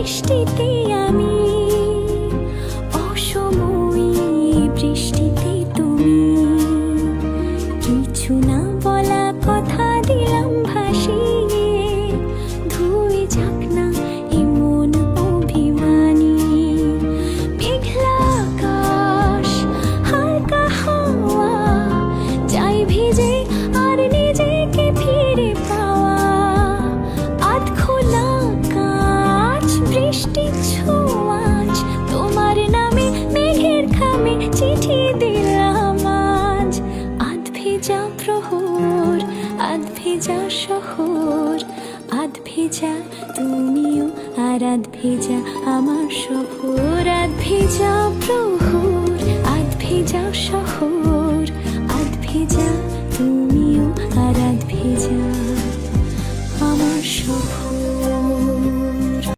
বৃষ্টিতে আমি, অসময়ে বৃষ্টিতে তুমি। কিছু না বলা কথা দিলাম ভাসিয়ে, ধুয়ে যাক না এমন অভিমানী। মেঘলা আকাশ, হালকা হাওয়া, যাই ভিজে আর নিজেকে ফিরে পাওয়া। আধ খোলা কাঁচ, বৃষ্টির ছোঁয়াচ, তোমার নামে মেঘের খামে চিঠি দিলাম আজ। আধ ভেজা প্রহর, আধ ভেজা শহর, আধ ভেজা তুমিও আর আধ ভেজা আমার শহর। আধ ভেজা প্রহর, আধ ভেজা শহর, আধ ভেজা তুমিও আর আধ ভেজা